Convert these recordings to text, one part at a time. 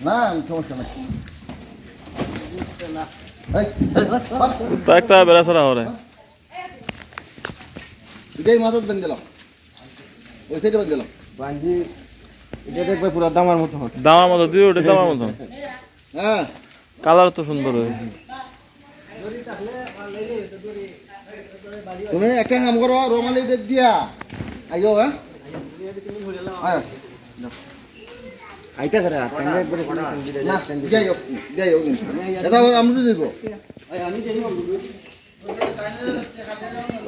না সমস্যা নাই একটা বেড়া ছাড়া হরে এটাই মাথার বেঁধে দিলাম ওই সাইডে বেঁধে দিলাম বাঞ্জি এটা দেখবে পুরো দামার মতো হবে দামার মতো দিয়ে ওটা দামার মতো হ্যাঁ কালার তো সুন্দর হয়েছে তুমি একটা কাম করো রমালি ডেট দিয়া আইও হ্যাঁ আইতা করে টাইম একবারে না যাই হোক কিন্তু এটা আবার আমরা দিব আমি জানি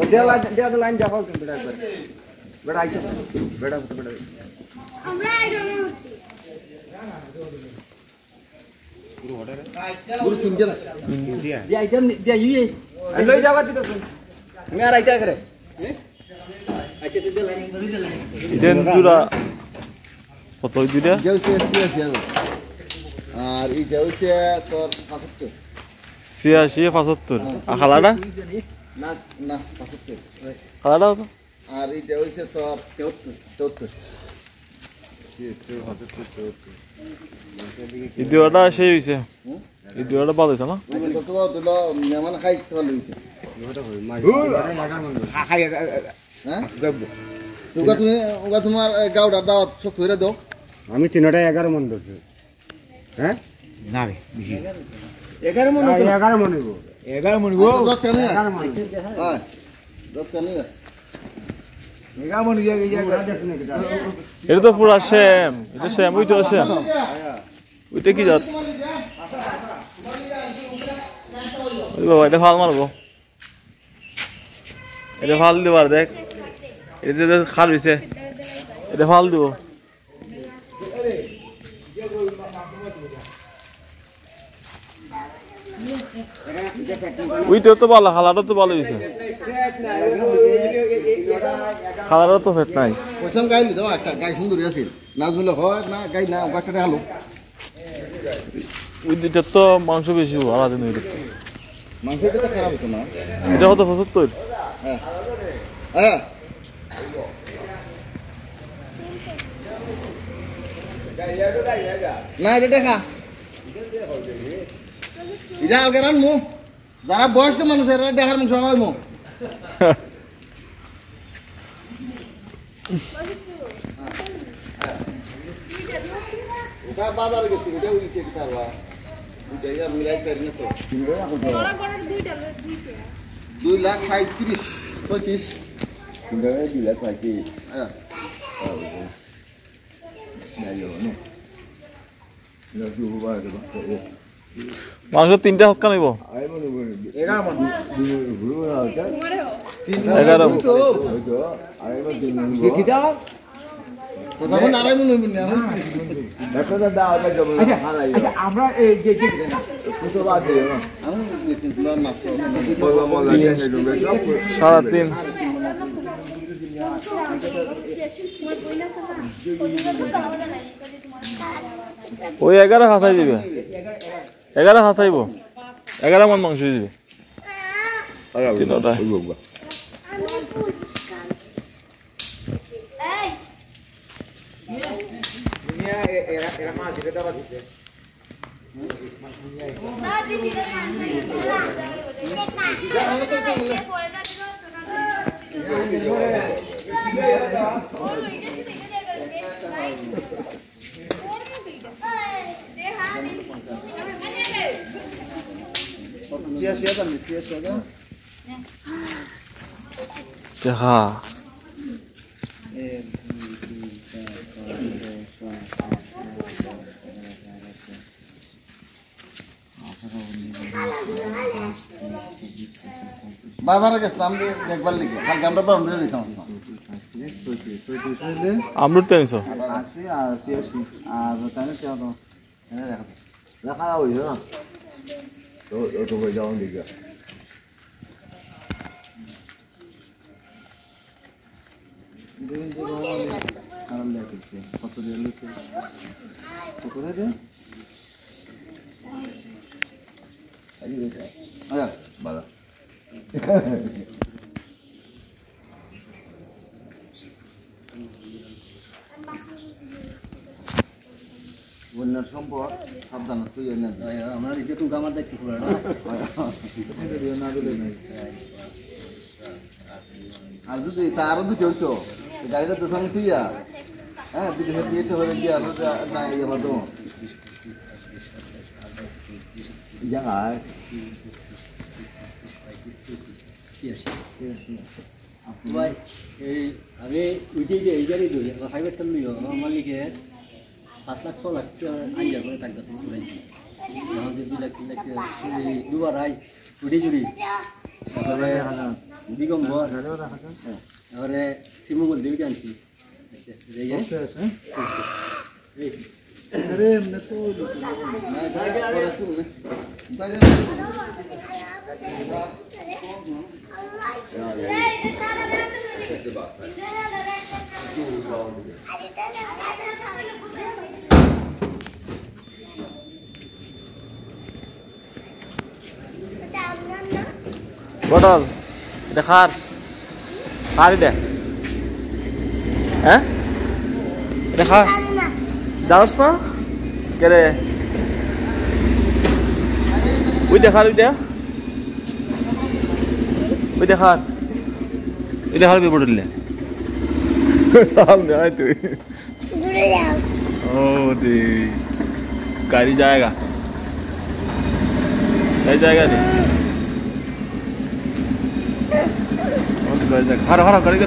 ওটা লাইন যাও কিন্তু একবার বেটা আইতা বেটা আমরা আইডমে পুরো তিনজন দিয়া আইতা দিয়া ইয়ে লই যাবা দিতেছ আমি আর আইতা করে আচ্ছা দিতে লাইন ধরে দিতে লাইন ইদেন দুরা কত দুইটা আর এইটা হচ্ছে তোর 75 86 75 আর খালাটা না না 75 খালাটা কত আর এইটা হচ্ছে তোর 74 ইদিওটা সেই হইছে ইদিওটা ভালো হইছে না তোমার দিলো মেহমান খাই ভালো হইছে হ্যাঁ তোমার গাওটা দাওয়াত সব ধরে দাও আমি 311 মন ধরছি হ্যাঁ না রে 11 মন 11 মন নিব 11 মন নিব 11 মন হ্যাঁ 10 টাকা নিয়ে 11 মন ইয়া এটা তো পুরা সেম এটা সেম ওইটা সেম ওইটা কি জাত ওই বাবা এটা ফাল মারবো এটা ফাল দিবার দেখ এটা খাল হইছে এটা ফাল দিব ওইটাও তো ভালো খালাটা তো ভালো হয়েছে খালারও তো ফেট নাই প্রথম গাই দাও একটা গাই সুন্দর আছে না ঝুলে হয় না গাই না গাছটা হালো ওই দুইটার তো মাংস বেশি আলাদা নই মাংসটা তো খারাপ হতো না এটা কত 75 হ্যাঁ হ্যাঁ না এটা দেখা এটা আলগে রানমু যারা বয়স্ক মানুষ এরা দেখার মাংস হয় মো ওটা বাজারে গেছি ওটা হইছে কি তারবা ওটা ইয়া মিলাই করি না তো বড় বড় দুইটা 2 লাখ 35 35 কিন্তু 2 লাখ পাইছি হ্যাঁ মাংস তিনটা হক্কা নিব 11 মন 11 তো কি দাও কথা বল আরাই মনে হইবনি একটা দাও এটা জব আচ্ছা আমরা এই যে কি না কত বাদ দিও না আমি দিছি তোমার মাছ বলবা মন লাগে 3.5 ওই 11 খাসাই দিবে 11 খাসাইব 11 মন মাংস দিবে তিনটা দুনিয়া এরা মা দিতে দাও দিতে না দিছি না দেখা বাজারে গেছিলাম দেখবার লিখে কালকে আমরা বাউন্ডারি দিতাম আমরুদ 300 আর তাহলে কেউ তো দেখা দাও ইয়া তো তো কই যাও দিকে কত দিয়ে লিখে তো করে দে আচ্ছা বালা বন্যার সম্পদ সাবধানে তুই এনে আমার নিজে তো আমার দায়িত্ব পুরো না আর যদি তারও দুটো হইতো গাড়িটা তো সঙ্গে তুই হ্যাঁ দুটো হচ্ছে এটা হলে গিয়ে না ইয়ে হতো Jangan. ভাই এই আমি উঠে যে এই গাড়ি ধরি আমার ফাইবার টান লইও আমার মালিকে 5 লাখ 6 লাখ আইয়া করে টাকা তো উড়াইছি আমাদের 2 লাখ 3 লাখ দুবার আই উঠে জুড়ি তারপরে দিগম্বর তারপরে সিমুগল দেবী আনছি আচ্ছা এই আরে এমনি তো না জায়গা করে তুল জায়গা বটল দেখার পারি দে হ্যাঁ দেখা যাস না কে রে ওই দেখার ওই দেখার বিপদ দিলে তুই ও দি গাড়ি जाएगा रे हरा करेगा